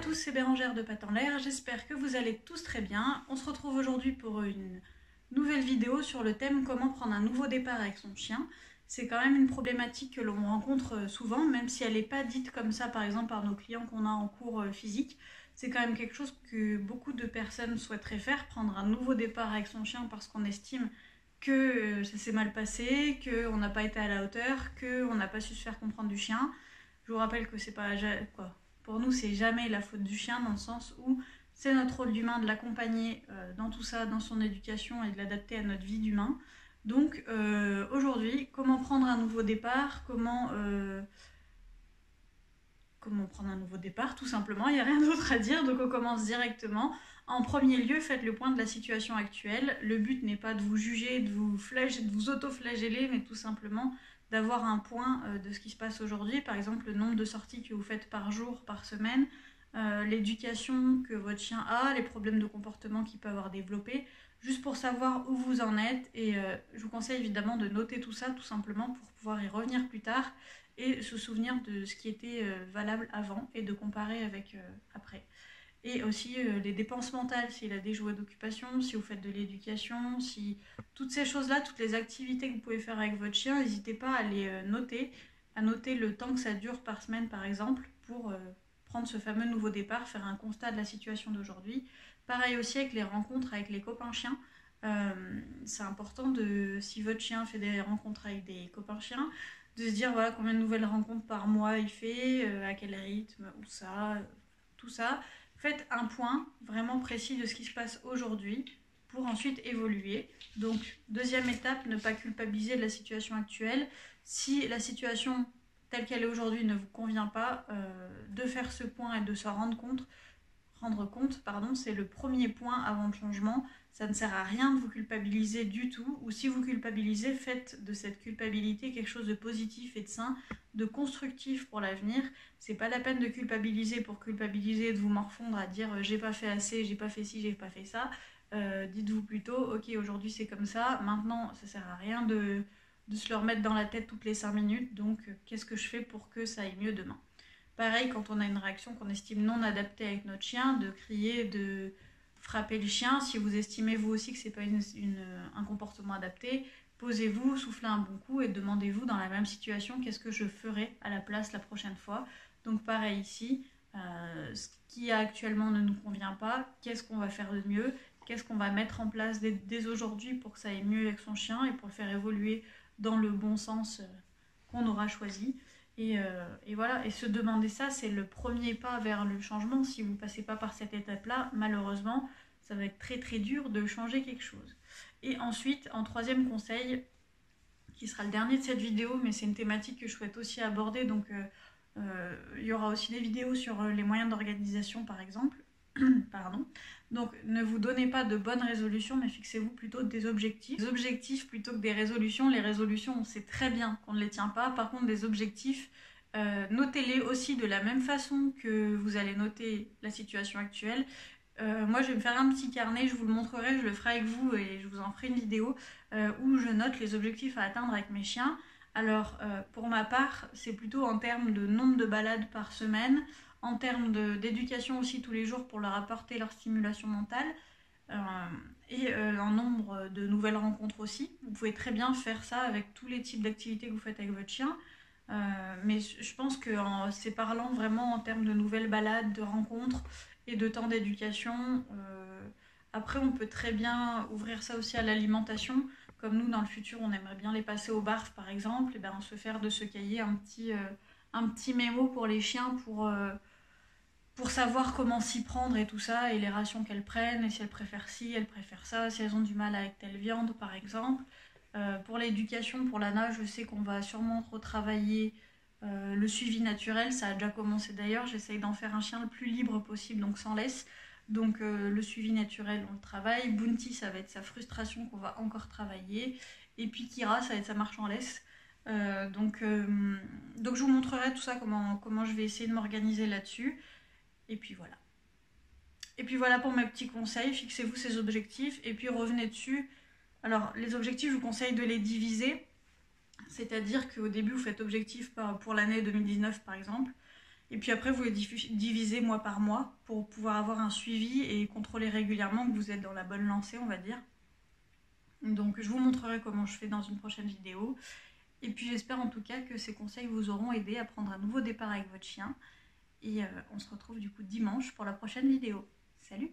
tous, c'est Bérangère de Pattes en l'air, j'espère que vous allez tous très bien. On se retrouve aujourd'hui pour une nouvelle vidéo sur le thème comment prendre un nouveau départ avec son chien. C'est quand même une problématique que l'on rencontre souvent, même si elle n'est pas dite comme ça par exemple par nos clients qu'on a en cours physique. C'est quand même quelque chose que beaucoup de personnes souhaiteraient faire, prendre un nouveau départ avec son chien parce qu'on estime que ça s'est mal passé, qu'on n'a pas été à la hauteur, qu'on n'a pas su se faire comprendre du chien. Je vous rappelle que c'est pas quoi. Pour nous, c'est jamais la faute du chien, dans le sens où c'est notre rôle d'humain de l'accompagner dans tout ça, dans son éducation, et de l'adapter à notre vie d'humain. Donc aujourd'hui, comment prendre un nouveau départ, comment prendre un nouveau départ, tout simplement, il n'y a rien d'autre à dire, donc on commence directement. En premier lieu, faites le point de la situation actuelle. Le but n'est pas de vous juger, de vous auto-flageller, mais tout simplement d'avoir un point de ce qui se passe aujourd'hui, par exemple le nombre de sorties que vous faites par jour, par semaine, l'éducation que votre chien a, les problèmes de comportement qu'il peut avoir développés, juste pour savoir où vous en êtes. Et je vous conseille évidemment de noter tout ça, tout simplement pour pouvoir y revenir plus tard et se souvenir de ce qui était valable avant et de comparer avec après. Et aussi les dépenses mentales, s'il a des jouets d'occupation, si vous faites de l'éducation, si toutes ces choses-là, toutes les activités que vous pouvez faire avec votre chien, n'hésitez pas à les noter, à noter le temps que ça dure par semaine par exemple, pour prendre ce fameux nouveau départ, faire un constat de la situation d'aujourd'hui. Pareil aussi avec les rencontres avec les copains chiens. C'est important si votre chien fait des rencontres avec des copains chiens, de se dire voilà combien de nouvelles rencontres par mois il fait, à quel rythme, où ça, tout ça. Faites un point vraiment précis de ce qui se passe aujourd'hui pour ensuite évoluer. Donc, deuxième étape, ne pas culpabiliser de la situation actuelle. Si la situation telle qu'elle est aujourd'hui ne vous convient pas, de faire ce point et de s'en rendre compte, c'est le premier point avant le changement. Ça ne sert à rien de vous culpabiliser du tout, ou si vous culpabilisez, faites de cette culpabilité quelque chose de positif et de sain, de constructif pour l'avenir. C'est pas la peine de culpabiliser pour culpabiliser, de vous morfondre à dire j'ai pas fait assez, j'ai pas fait ci, j'ai pas fait ça. Dites-vous plutôt ok, aujourd'hui c'est comme ça, maintenant ça sert à rien de se le remettre dans la tête toutes les 5 minutes, donc qu'est-ce que je fais pour que ça aille mieux demain. Pareil, quand on a une réaction qu'on estime non adaptée avec notre chien, de crier, de frapper le chien. Si vous estimez vous aussi que ce n'est pas un comportement adapté, posez-vous, soufflez un bon coup et demandez-vous dans la même situation qu'est-ce que je ferai à la place la prochaine fois. Donc pareil ici, ce qui actuellement ne nous convient pas, qu'est-ce qu'on va faire de mieux, qu'est-ce qu'on va mettre en place dès aujourd'hui pour que ça aille mieux avec son chien et pour le faire évoluer dans le bon sens qu'on aura choisi. Et voilà, et se demander ça, c'est le premier pas vers le changement. Si vous ne passez pas par cette étape-là, malheureusement, ça va être très très dur de changer quelque chose. Et ensuite, en troisième conseil, qui sera le dernier de cette vidéo, mais c'est une thématique que je souhaite aussi aborder, donc il y aura aussi des vidéos sur les moyens d'organisation par exemple. Pardon. Donc ne vous donnez pas de bonnes résolutions, mais fixez-vous plutôt des objectifs. Des objectifs plutôt que des résolutions. Les résolutions, on sait très bien qu'on ne les tient pas. Par contre, des objectifs, notez-les aussi de la même façon que vous allez noter la situation actuelle. Moi, je vais me faire un petit carnet, je vous le montrerai, je le ferai avec vous et je vous en ferai une vidéo où je note les objectifs à atteindre avec mes chiens. Alors, pour ma part, c'est plutôt en termes de nombre de balades par semaine, en termes d'éducation aussi tous les jours pour leur apporter leur stimulation mentale, et en nombre de nouvelles rencontres aussi. Vous pouvez très bien faire ça avec tous les types d'activités que vous faites avec votre chien, mais je pense que c'est parlant vraiment en termes de nouvelles balades, de rencontres et de temps d'éducation. Après, on peut très bien ouvrir ça aussi à l'alimentation. Comme nous, dans le futur, on aimerait bien les passer au barf, par exemple, et ben, se faire de ce cahier un petit mémo pour les chiens pour savoir comment s'y prendre et tout ça, et les rations qu'elles prennent, et si elles préfèrent ci, elles préfèrent ça, si elles ont du mal avec telle viande, par exemple. Pour l'éducation, pour l'ANA, je sais qu'on va sûrement retravailler le suivi naturel. Ça a déjà commencé d'ailleurs. J'essaye d'en faire un chien le plus libre possible, donc sans laisse. Donc le suivi naturel, on le travaille. Bounty, ça va être sa frustration qu'on va encore travailler. Et puis Kira, ça va être sa marche en laisse. Donc je vous montrerai tout ça, comment je vais essayer de m'organiser là-dessus. Et puis voilà. Et puis voilà pour mes petits conseils. Fixez-vous ces objectifs et puis revenez dessus. Alors les objectifs, je vous conseille de les diviser. C'est-à-dire qu'au début, vous faites objectif pour l'année 2019 par exemple. Et puis après, vous les divisez mois par mois pour pouvoir avoir un suivi et contrôler régulièrement que vous êtes dans la bonne lancée, on va dire. Donc je vous montrerai comment je fais dans une prochaine vidéo. Et puis j'espère en tout cas que ces conseils vous auront aidé à prendre un nouveau départ avec votre chien. Et on se retrouve du coup dimanche pour la prochaine vidéo. Salut!